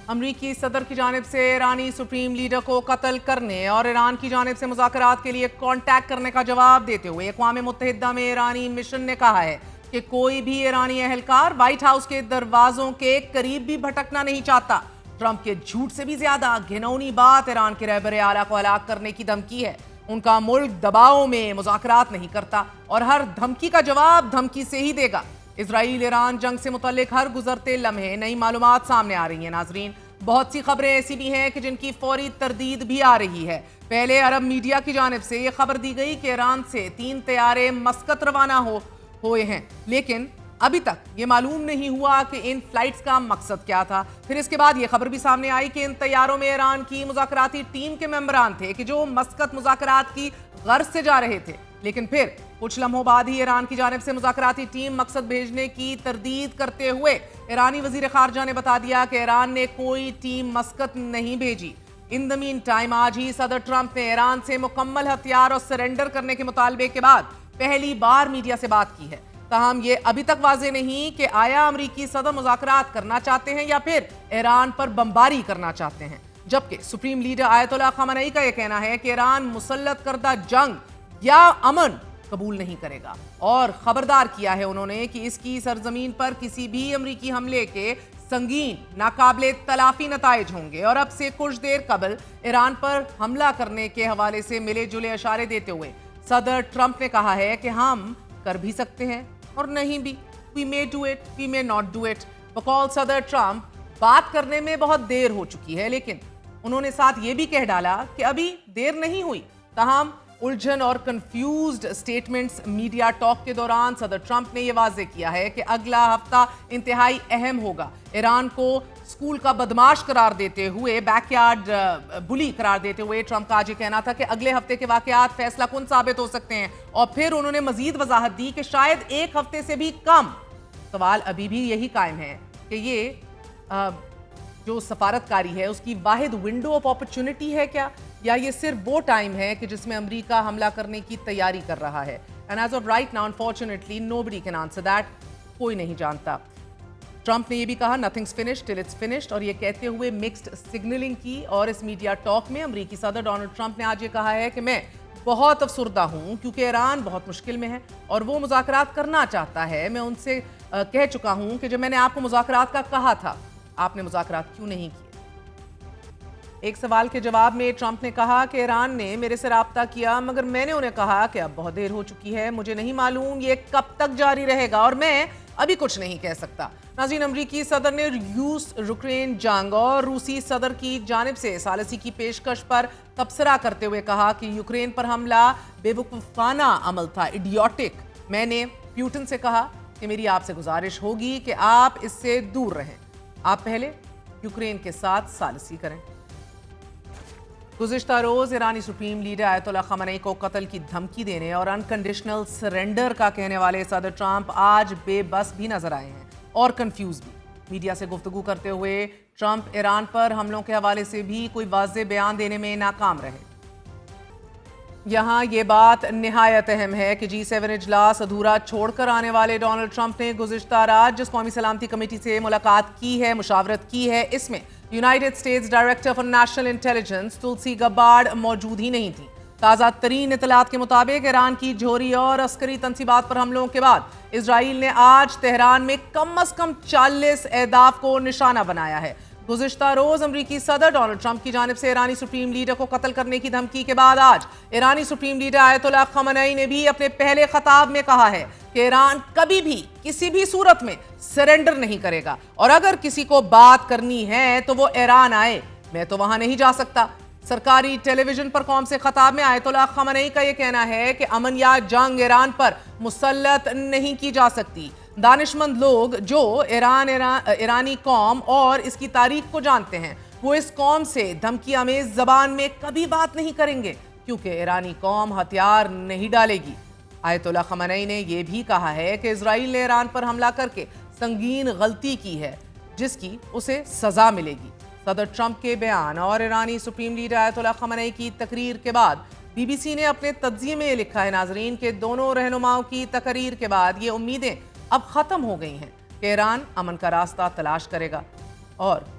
امریکی صدر کی جانب سے ایرانی سپریم لیڈر کو قتل کرنے اور ایران کی جانب سے مذاکرات کے لیے کانٹیکٹ کرنے کا جواب دیتے ہوئے اقوام متحدہ میں ایرانی مشن نے کہا ہے کہ کوئی بھی ایرانی اہلکار وائٹ ہاؤس کے دروازوں کے قریب بھی بھٹکنا نہیں چاہتا۔ ٹرمپ کے جھوٹ سے بھی زیادہ گھناؤنی بات ایران کے رہبر اعلیٰ کو ہلاک کرنے کی دھمکی ہے۔ ان کا ملک دباؤ میں مذاکرات نہیں کرتا اور ہر دھمکی کا جواب دھمکی سے ہی دے گا۔ اسرائیل ایران جنگ سے متعلق ہر گزرتے لمحے نئی معلومات سامنے آ رہی ہیں۔ ناظرین، بہت سی خبریں ایسی بھی ہیں کہ جن کی فوری تردید بھی آ رہی ہے۔ پہلے عرب میڈیا کی جانب سے یہ خبر دی گئی کہ ایران سے 3 طیارے مسقط روانہ ہوئے ہیں، لیکن ابھی تک یہ معلوم نہیں ہوا کہ ان فلائٹس کا مقصد کیا تھا۔ پھر اس کے بعد یہ خبر بھی سامنے آئی کہ ان طیاروں میں ایران کی مذاکراتی ٹیم کے ممبران تھے کہ جو مسقط مذاکرات کی غرض سے جا رہے تھے، لیکن پھر کچھ لمحوں بعد ہی ایران کی جانب سے مذاکراتی ٹیم مقصد بھیجنے کی تردید کرتے ہوئے ایرانی وزیر خارجہ نے بتا دیا کہ ایران نے کوئی ٹیم مسقط نہیں بھیجی۔ ان دی مین ٹائم آج ہی صدر ٹرمپ نے ایران سے مکمل ہتھیار اور سرنڈر کرنے کے مطالبے کے بعد پہلی بار میڈیا سے بات کی ہے۔ تاہم یہ ابھی تک واضح نہیں کہ آیا امریکی صدر مذاکرات کرنا چاہتے ہیں یا پھر ایران پر بمباری کرنا چاہتے ہیں، جبکہ سپریم لیڈر آیت اللہ خامنئی کا یہ کہنا ہے کہ ایران مسلط کردہ جنگ یا امن قبول نہیں کرے گا، اور خبردار کیا ہے انہوں نے کہ اس کی سرزمین پر کسی بھی امریکی حملے کے سنگین ناقابل تلافی نتائج ہوں گے۔ اور اب سے کچھ دیر قبل ایران پر حملہ کرنے کے حوالے سے ملے جلے اشارے دیتے ہوئے صدر ٹرمپ نے کہا ہے کہ ہم کر بھی سکتے ہیں اور نہیں بھی، we may do it, we may not do it۔ بقول صدر ٹرمپ بات کرنے میں بہت دیر ہو چکی ہے، لیکن انہوں نے ساتھ یہ بھی کہہ ڈالا کہ ابھی دیر نہیں ہوئی۔ تاہم الجھن اور کنفیوزڈ سٹیٹمنٹس میڈیا ٹاک کے دوران صدر ٹرمپ نے یہ واضح کیا ہے کہ اگلا ہفتہ انتہائی اہم ہوگا۔ ایران کو اسکول کا بدماش قرار دیتے ہوئے، بیک یارڈ بلی قرار دیتے ہوئے ٹرمپ کا آج یہ کہنا تھا کہ اگلے ہفتے کے واقعات فیصلہ کن ثابت ہو سکتے ہیں، اور پھر انہوں نے مزید وضاحت دی کہ شاید ایک ہفتے سے بھی کم۔ سوال ابھی بھی یہی قائم ہے کہ یہ جو سفارتکاری ہے اس کی واحد ونڈو آف اپرچونٹی ہے کیا، یا یہ صرف وہ ٹائم ہے کہ جس میں امریکہ حملہ کرنے کی تیاری کر رہا ہے؟ And as of right now, unfortunately, nobody can answer that۔ کوئی نہیں جانتا۔ ٹرمپ نے یہ بھی کہا nothing's finished till it's finished، اور یہ کہتے ہوئے مکسڈ سگنلنگ کی۔ اور اس میڈیا ٹاک میں امریکی صدر ڈونلڈ ٹرمپ نے آج یہ کہا ہے کہ میں بہت افسردہ ہوں کیونکہ ایران بہت مشکل میں ہے اور وہ مذاکرات کرنا چاہتا ہے۔ میں ان سے کہہ چکا ہوں کہ جب میں نے آپ کو مذاکرات کا کہا تھا، آپ نے مذاکرات کیوں نہیں کیے؟ ایک سوال کے جواب میں ٹرمپ نے کہا کہ ایران نے میرے سے رابطہ کیا، مگر میں نے انہیں کہا کہ اب بہت دیر ہو چکی ہے، مجھے نہیں معلوم یہ کب تک جاری رہے گا اور میں ابھی کچھ نہیں کہہ سکتا۔ ناظرین، امریکی صدر نے روس یوکرین جنگ اور روسی صدر کی جانب سے ثالثی کی پیشکش پر تبصرہ کرتے ہوئے کہا کہ یوکرین پر حملہ بے وقوفانہ عمل تھا، ایڈیوٹک۔ میں نے پیوٹن سے کہا کہ میری آپ سے گزارش ہوگی کہ آپ اس سے دور رہیں، آپ پہلے یوکرین کے ساتھ ثالثی کریں۔ گزشتہ روز ایرانی سپریم لیڈر آیت اللہ خامنئی کو قتل کی دھمکی دینے اور انکنڈیشنل سرنڈر کا کہنے والے صدر ٹرمپ آج بے بس بھی نظر آئے ہیں اور کنفیوز بھی۔ میڈیا سے گفتگو کرتے ہوئے ٹرمپ ایران پر حملوں کے حوالے سے بھی کوئی واضح بیان دینے میں ناکام رہے۔ یہاں یہ بات نہایت اہم ہے کہ G7 اجلاس ادھورا چھوڑ کر آنے والے ڈونلڈ ٹرمپ نے گزشتہ رات جس قومی سلامتی کمیٹی سے ملاقات کی ہے، مشاورت کی ہے، اس میں United States director for national intelligence Tulsi Gabbard موجود ہی نہیں تھی۔ تازہ ترین اطلاعات کے مطابق ایران کی جوہری اور عسکری تنصیبات پر حملوں کے بعد اسرائیل نے آج تہران میں کم از کم 40 اہداف کو نشانہ بنایا ہے۔ گزشتہ روز امریکی صدر ڈونلڈ ٹرمپ کی جانب سے ایرانی سپریم لیڈر کو قتل کرنے کی دھمکی کے بعد آج ایرانی سپریم لیڈر آیت اللہ خامنئی نے بھی اپنے پہلے خطاب میں کہا ہے کہ ایران کبھی بھی کسی بھی صورت میں سرنڈر نہیں کرے گا، اور اگر کسی کو بات کرنی ہے تو وہ ایران آئے، میں تو وہاں نہیں جا سکتا۔ سرکاری ٹیلی ویژن پر قوم سے خطاب میں آیت اللہ خامنئی کا یہ کہنا ہے کہ امن یا جنگ ایران پر مسلط نہیں کی جا سکتی۔ دانشمند لوگ جو ایرانی قوم اور اس کی تاریخ کو جانتے ہیں، وہ اس قوم سے دھمکی آمیز زبان میں کبھی بات نہیں کریں گے، کیونکہ ایرانی قوم ہتھیار نہیں ڈالے گی۔ آیت اللہ خامنئی نے یہ بھی کہا ہے کہ اسرائیل نے ایران پر حملہ کر کے سنگین غلطی کی ہے جس کی اسے سزا ملے گی۔ صدر ٹرمپ کے بیان اور ایرانی سپریم لیڈر آیت اللہ خامنئی کی تقریر کے بعد بی بی سی نے اپنے تجزیے میں لکھا ہے ناظرین کہ دونوں رہنماؤں کی تقریر کے بعد یہ امیدیں اب ختم ہو گئی ہیں کہ ایران امن کا راستہ تلاش کرے گا اور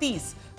30